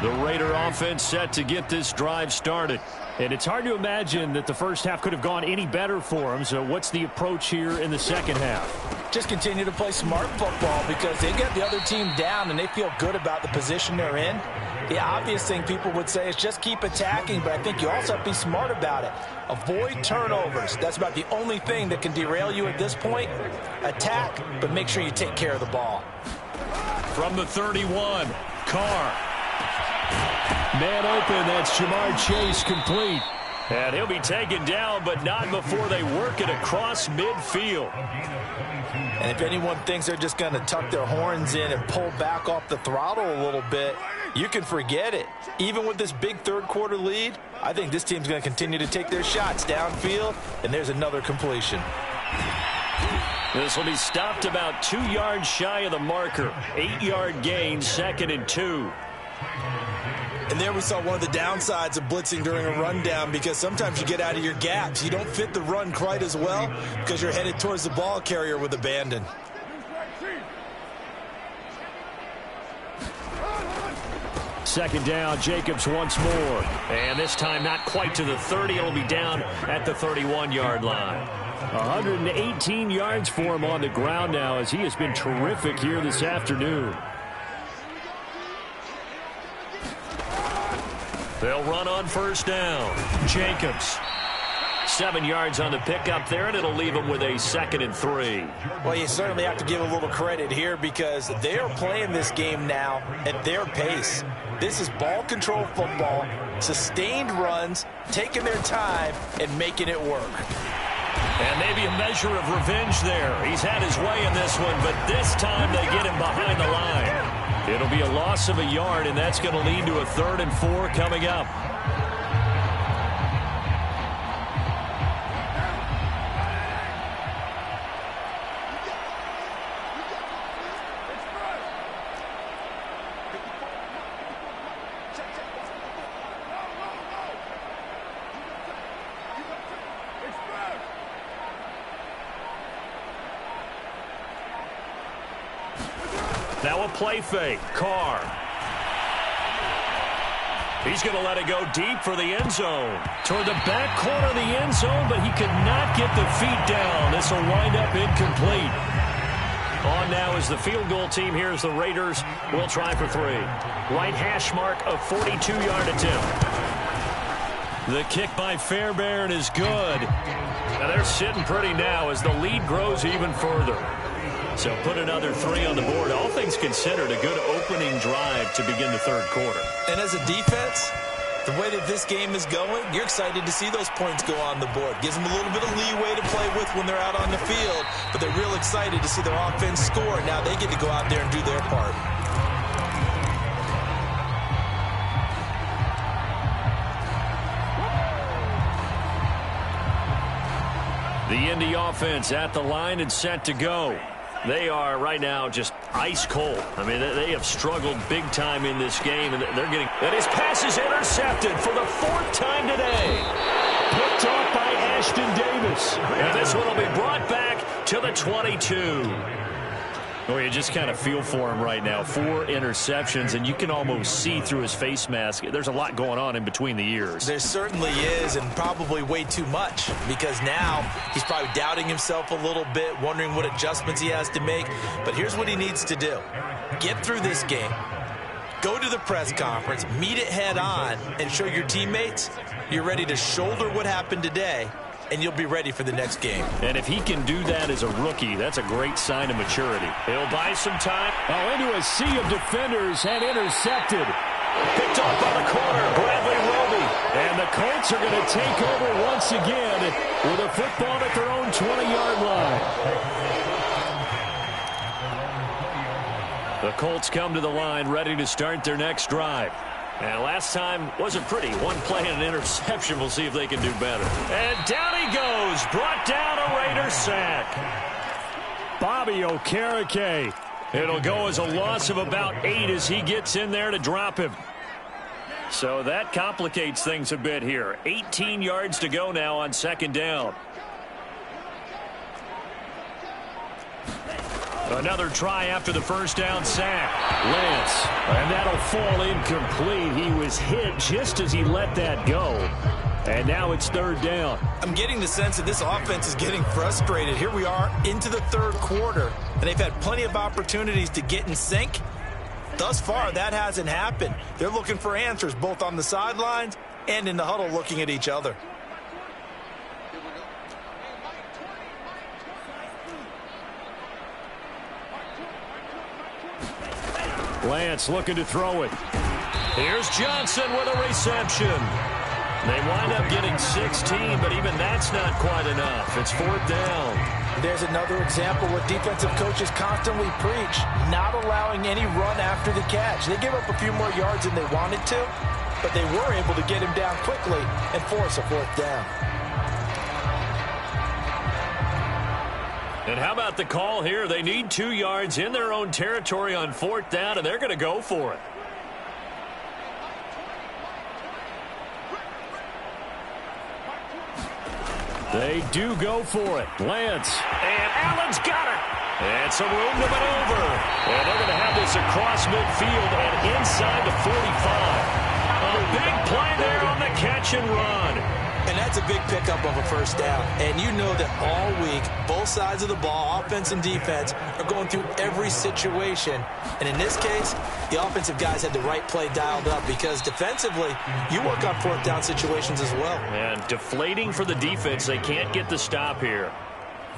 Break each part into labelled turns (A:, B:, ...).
A: The Raider offense set to get this drive started. And it's hard to imagine that the first half could have gone any better for them. So what's the approach here in the second half?
B: Just continue to play smart football because they get the other team down and they feel good about the position they're in. The obvious thing people would say is just keep attacking, but I think you also have to be smart about it. Avoid turnovers. That's about the only thing that can derail you at this point. Attack, but make sure you take care of the ball.
A: From the 31, Carr. Man open, that's Jamar Chase complete. And he'll be taken down, but not before they work it across midfield.
B: And if anyone thinks they're just going to tuck their horns in and pull back off the throttle a little bit, you can forget it. Even with this big third-quarter lead, I think this team's going to continue to take their shots downfield, and there's another completion.
A: This will be stopped about 2 yards shy of the marker. 8-yard gain, 2nd and 2.
C: And there we saw one of the downsides of blitzing during a rundown because sometimes you get out of your gaps. You don't fit the run quite as well because you're headed towards the ball carrier with abandon.
A: Second down, Jacobs once more. And this time not quite to the 30. It'll be down at the 31-yard line. 118 yards for him on the ground now as he has been terrific here this afternoon. They'll run on first down. Jacobs. 7 yards on the pickup there, and it'll leave them with a 2nd and 3.
B: Well, you certainly have to give a little credit here because they are playing this game now at their pace. This is ball control football, sustained runs, taking their time, and making it work.
A: And maybe a measure of revenge there. He's had his way in this one, but this time they get him behind the line. It'll be a loss of a yard, and that's going to lead to a 3rd and 4 coming up. Now a play fake. Carr. He's going to let it go deep for the end zone. Toward the back corner of the end zone, but he could not get the feet down. This will wind up incomplete. On now is the field goal team. Here's the Raiders. Will try for 3. Right hash mark, a 42-yard attempt. The kick by Fairbairn is good. Now they're sitting pretty now as the lead grows even further. So put another 3 on the board. All things considered, a good opening drive to begin the third quarter.
C: And as a defense, the way that this game is going, you're excited to see those points go on the board. Gives them a little bit of leeway to play with when they're out on the field, but they're real excited to see their offense score. Now they get to go out there and do their part.
A: The Indy offense at the line and set to go. They are right now just ice cold. I mean, they have struggled big time in this game, and they're getting... And his pass is intercepted for the 4th time today. Picked off by Ashton Davis. And this one will be brought back to the 22. Oh, you just kind of feel for him right now. 4 interceptions, and you can almost see through his face mask. There's a lot going on in between the ears.
C: There certainly is, and probably way too much, because now he's probably doubting himself a little bit, wondering what adjustments he has to make. But here's what he needs to do. Get through this game. Go to the press conference, meet it head on, and show your teammates you're ready to shoulder what happened today, and you'll be ready for the next game.
A: And if he can do that as a rookie, that's a great sign of maturity. He'll buy some time. Oh, into a sea of defenders and intercepted. Picked off by the corner, Bradley Roby. And the Colts are going to take over once again with a football at their own 20-yard line. The Colts come to the line ready to start their next drive. And last time wasn't pretty. One play and an interception. We'll see if they can do better. And down he goes. Brought down a Raider sack. Bobby Okereke. It'll go as a loss of about 8 as he gets in there to drop him. So that complicates things a bit here. 18 yards to go now on 2nd down. Another try after the first down sack. Lance, and that'll fall incomplete. He was hit just as he let that go. And now it's third down.
C: I'm getting the sense that this offense is getting frustrated. Here we are into the third quarter, and they've had plenty of opportunities to get in sync. Thus far, that hasn't happened. They're looking for answers both on the sidelines and in the huddle looking at each other.
A: Lance looking to throw it. Here's Johnson with a reception. They wind up getting 16, but even that's not quite enough. It's fourth down.
B: There's another example where defensive coaches constantly preach, not allowing any run after the catch. They gave up a few more yards than they wanted to, but they were able to get him down quickly and force a fourth down.
A: And how about the call here? They need 2 yards in their own territory on fourth down, and they're going to go for it. They do go for it. Lance. And Allen's got it. And some room to maneuver. And they're going to have this across midfield and inside the 45. A big play there on the catch and run.
C: And that's a big pickup of a first down. And you know that all week, both sides of the ball, offense and defense, are going through every situation. And in this case, the offensive guys had the right play dialed up because defensively, you work on fourth down situations as well.
A: And deflating for the defense. They can't get the stop here.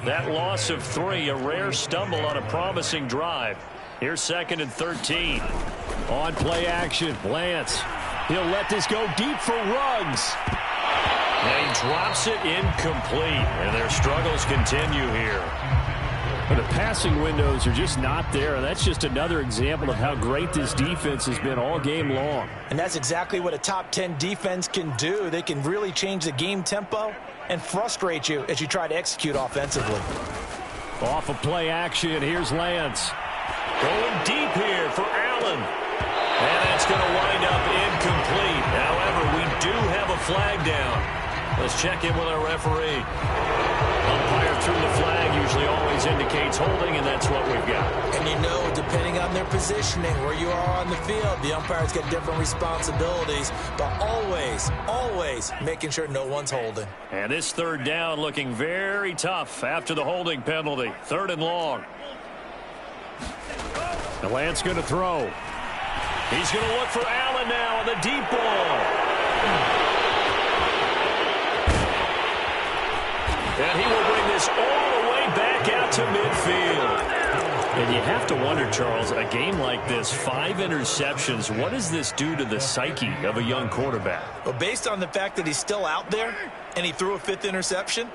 A: That loss of 3, a rare stumble on a promising drive. Here's 2nd and 13. On play action, Lance. He'll let this go deep for Ruggs. And he drops it incomplete. And their struggles continue here. But the passing windows are just not there. And that's just another example of how great this defense has been all game long.
B: And that's exactly what a top 10 defense can do. They can really change the game tempo and frustrate you as you try to execute offensively.
A: Off of play action, here's Lance. Going deep here for Allen. And that's going to wind up incomplete. However, we do have a flag down. Let's check in with our referee. Umpire threw the flag, usually always indicates holding, and that's what we've got.
C: And you know, depending on their positioning, where you are on the field, the umpires get different responsibilities, but always making sure no one's holding.
A: And this third down looking very tough after the holding penalty. 3rd and long. The Lance going to throw. He's going to look for Allen now on the deep ball. And he will bring this all the way back out to midfield. And you have to wonder, Charles, a game like this, 5 interceptions, what does this do to the psyche of a young quarterback?
C: Well, based on the fact that he's still out there and he threw a 5th interception,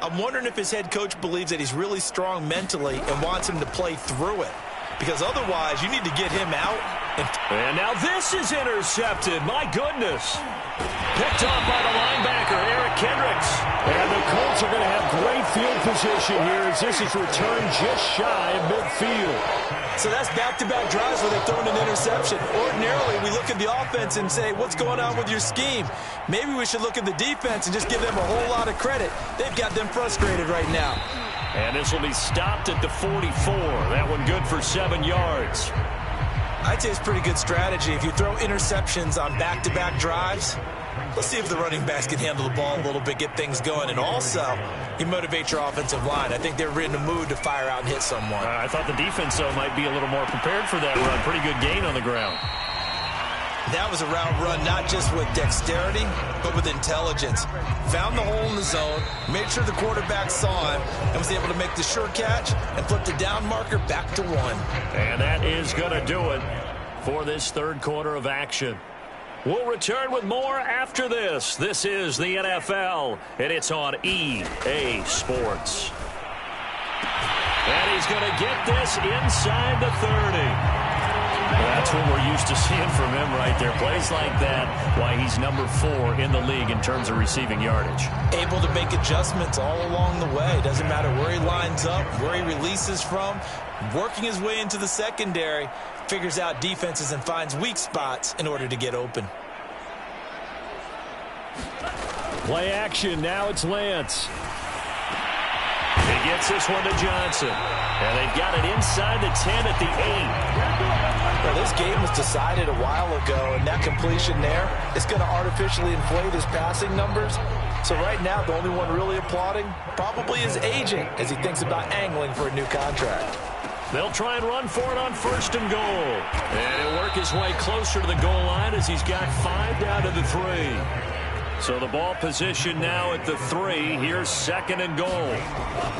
C: I'm wondering if his head coach believes that he's really strong mentally and wants him to play through it. Because otherwise, you need to get him out.
A: And now this is intercepted. My goodness. Picked off by the linebacker, Eric Kendricks. And the Colts are going to have great field position here as this is returned just shy of midfield.
C: So that's back-to-back drives where they've thrown an interception. Ordinarily, we look at the offense and say, what's going on with your scheme? Maybe we should look at the defense and just give them a whole lot of credit. They've got them frustrated right now.
A: And this will be stopped at the 44. That one good for 7 yards.
C: I'd say it's pretty good strategy. If you throw interceptions on back-to-back drives, let's see if the running backs can handle the ball a little bit, get things going. And also, you motivate your offensive line. I think they're in the mood to fire out and hit someone.
A: I thought the defense, though, might be a little more prepared for that run. Pretty good gain on the ground.
C: That was a route run not just with dexterity, but with intelligence. Found the hole in the zone, made sure the quarterback saw him, and was able to make the sure catch and flip the down marker back to 1.
A: And that is going to do it for this third quarter of action. We'll return with more after this. This is the NFL, and it's on EA Sports. And he's going to get this inside the 30. That's what we're used to seeing from him right there. Plays like that, why he's number 4 in the league in terms of receiving yardage.
C: Able to make adjustments all along the way. Doesn't matter where he lines up, where he releases from. Working his way into the secondary, figures out defenses and finds weak spots in order to get open.
A: Play action. Now it's Lance. He Gets this one to Johnson. And they've got it inside the 10 at the 8.
B: Well, this game was decided a while ago, and that completion there is going to artificially inflate his passing numbers. So right now, the only one really applauding probably his agent as he thinks about angling for a new contract.
A: They'll try and run for it on 1st and goal. And he'll work his way closer to the goal line as he's got 5 down to the 3. So the ball position now at the 3. Here's 2nd and goal.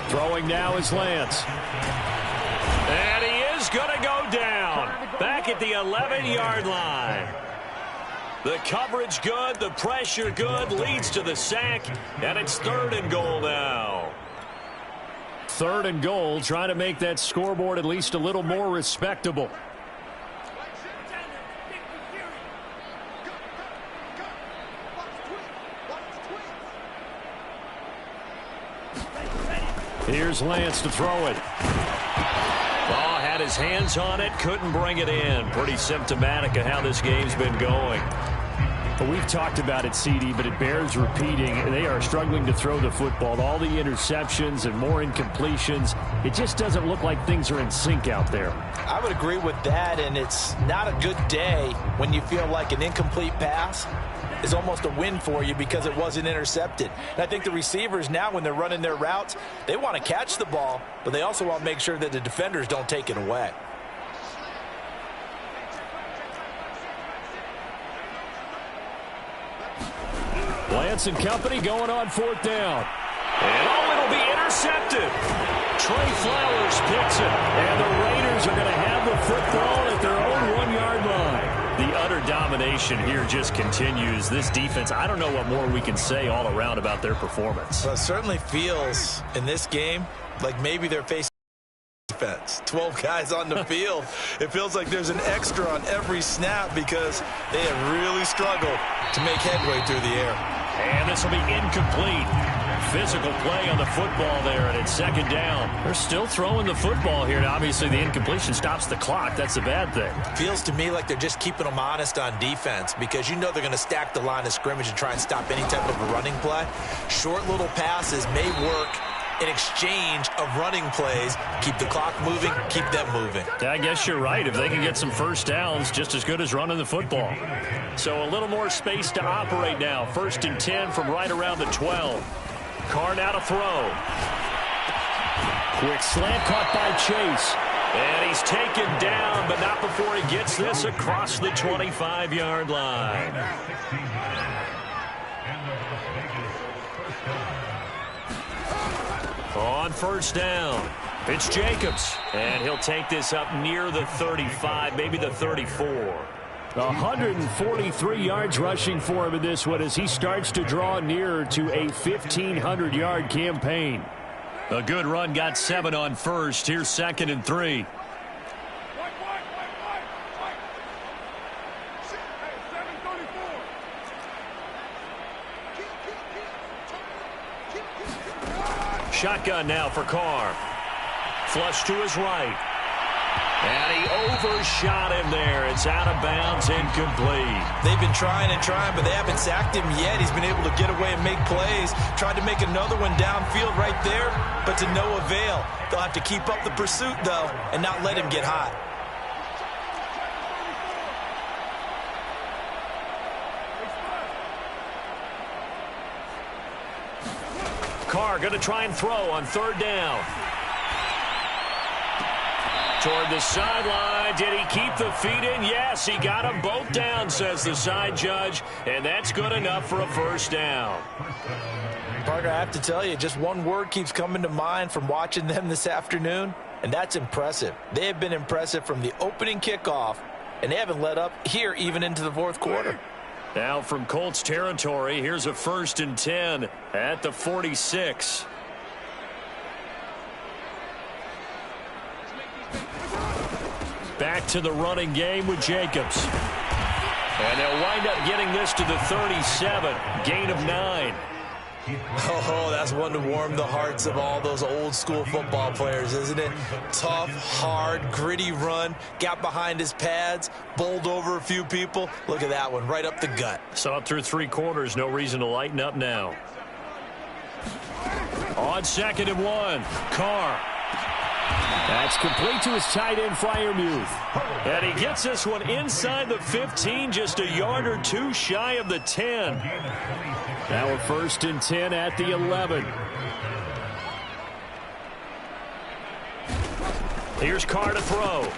A: Throwing now is Lance. And he is going to go down. Back at the 11-yard line. The coverage good, the pressure good, leads to the sack, and it's 3rd and goal now. 3rd and goal, trying to make that scoreboard at least a little more respectable. Here's Lance to throw it. Ball had his hands on it, couldn't bring it in. Pretty symptomatic of how this game's been going. But we've talked about it, CD, but it bears repeating. They are struggling to throw the football. All the interceptions and more incompletions. It just doesn't look like things are in sync out there.
B: I would agree with that, and it's not a good day when you feel like an incomplete pass is almost a win for you because it wasn't intercepted. And I think the receivers now, when they're running their routes, they want to catch the ball, but they also want to make sure that the defenders don't take it away.
A: Lance and company going on 4th down. And it'll be intercepted. Trey Flowers picks it. And the Raiders are going to have the football at their own 1-yard line. The utter domination here just continues. This defense, I don't know what more we can say all around about their performance.
C: Well, it certainly feels in this game like maybe they're facing defense. 12 guys on the field. It feels like there's an extra on every snap because they have really struggled to make headway through the air.
A: And this will be incomplete. Physical play on the football there, and it's 2nd down. They're still throwing the football here, and obviously the incompletion stops the clock. That's the bad thing.
C: Feels to me like they're just keeping them honest on defense because you know they're going to stack the line of scrimmage and try and stop any type of a running play. Short little passes may work in exchange of running plays. Keep the clock moving, keep them moving.
A: Yeah, I guess you're right. If they can get some first downs, just as good as running the football. So a little more space to operate now. 1st and 10 from right around the 12. Carr now to throw. Quick slant caught by Chase. And he's taken down, but not before he gets this across the 25-yard line. On 1st down, it's Jacobs. And he'll take this up near the 35, maybe the 34. 143 yards rushing for him in this one as he starts to draw nearer to a 1,500-yard campaign. A good run, got 7 on 1st. Here's 2nd and 3. Shotgun now for Carr. Flush to his right. And he overshot him there. It's out of bounds, incomplete.
C: They've been trying and trying, but they haven't sacked him yet. He's been able to get away and make plays. Tried to make another one downfield right there, but to no avail. They'll have to keep up the pursuit, though, and not let him get hot.
A: Carr going to try and throw on 3rd down. Toward the sideline. Did he keep the feet in? Yes, he got them both down, says the side judge. And that's good enough for a 1st down.
B: Partner, I have to tell you, just one word keeps coming to mind from watching them this afternoon, and that's impressive. They have been impressive from the opening kickoff, and they haven't let up here even into the 4th quarter.
A: Now from Colts territory, here's a 1st and 10 at the 46. Back to the running game with Jacobs. And they'll wind up getting this to the 37. Gain of 9.
C: Oh, that's one to warm the hearts of all those old school football players, isn't it? Tough, hard, gritty run. Got behind his pads, bowled over a few people. Look at that one, right up the gut.
A: Saw it through 3 quarters. No reason to lighten up now. On 2nd and 1, Carr. That's complete to his tight end, Freiermuth. And he gets this one inside the 15, just a yard or two shy of the 10. Now we're 1st and 10 at the 11. Here's Carr to throw.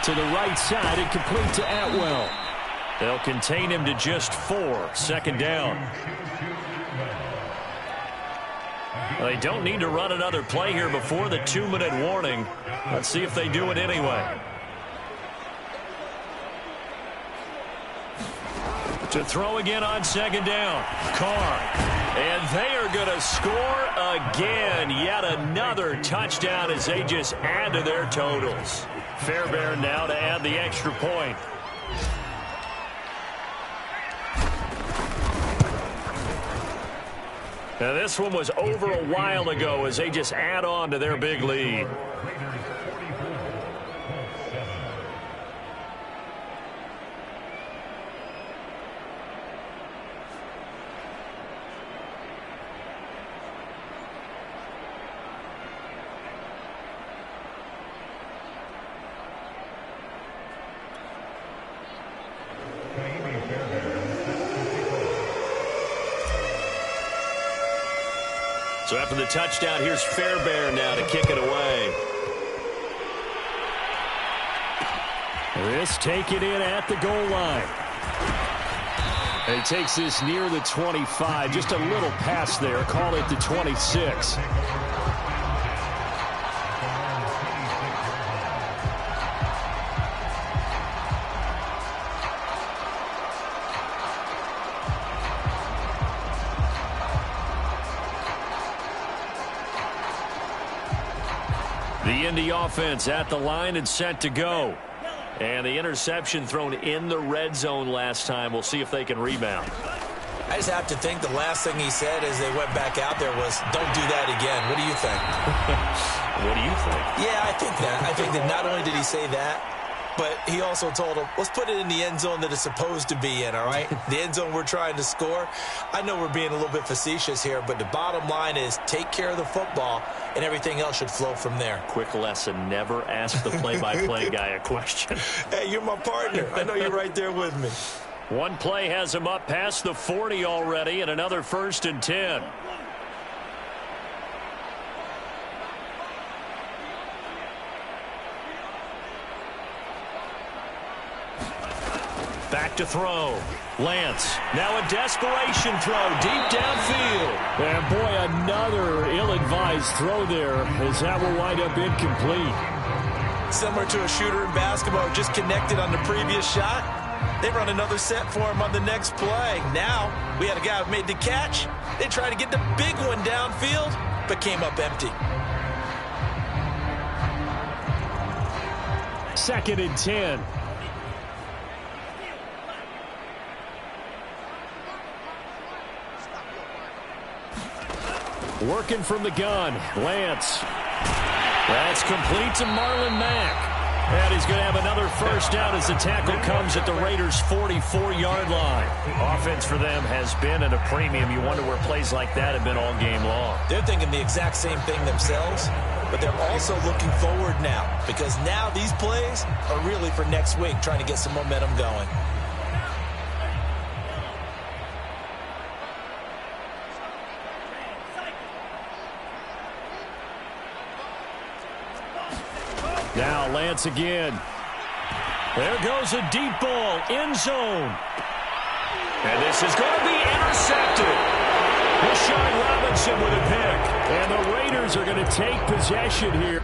A: To the right side and complete to Atwell. They'll contain him to just 4. 2nd down. They don't need to run another play here before the 2-minute warning. Let's see if they do it anyway. To throw again on 2nd down. Carr. And they are going to score again. Yet another touchdown as they just add to their totals. Fairbairn now to add the extra point. Now this one was over a while ago as they just add on to their big lead. So after the touchdown, here's Fairbairn now to kick it away. This taken in at the goal line. And he takes this near the 25. Just a little pass there. Call it the 26. The Indy offense at the line and set to go. And the interception thrown in the red zone last time. We'll see if they can rebound.
C: I just have to think the last thing he said as they went back out there was, don't do that again. What do you think?
A: What do you think?
C: Yeah, I think that. I think that not only did he say that, but he also told him, let's put it in the end zone that it's supposed to be in, all right? The end zone we're trying to score. I know we're being a little bit facetious here, but the bottom line is take care of the football, and everything else should flow from there.
A: Quick lesson, never ask the play-by-play guy a question.
C: Hey, you're my partner. I know you're right there with me.
A: One play has him up past the 40 already, and another 1st and 10. Back to throw. Lance. Now a desperation throw deep downfield. And boy, another ill-advised throw there as that will wind up incomplete.
C: Similar to a shooter in basketball, just connected on the previous shot. They run another set for him on the next play. Now, we had a guy who made the catch. They tried to get the big one downfield, but came up empty.
A: 2nd and 10. Working from the gun. Lance. That's complete to Marlon Mack. And he's going to have another 1st down as the tackle comes at the Raiders' 44-yard line. Offense for them has been at a premium. You wonder where plays like that have been all game long.
C: They're thinking the exact same thing themselves, but they're also looking forward now because now these plays are really for next week, trying to get some momentum going.
A: Now Lance again. There goes a deep ball, end zone. And this is going to be intercepted. Rashawn Robinson with a pick. And the Raiders are going to take possession here.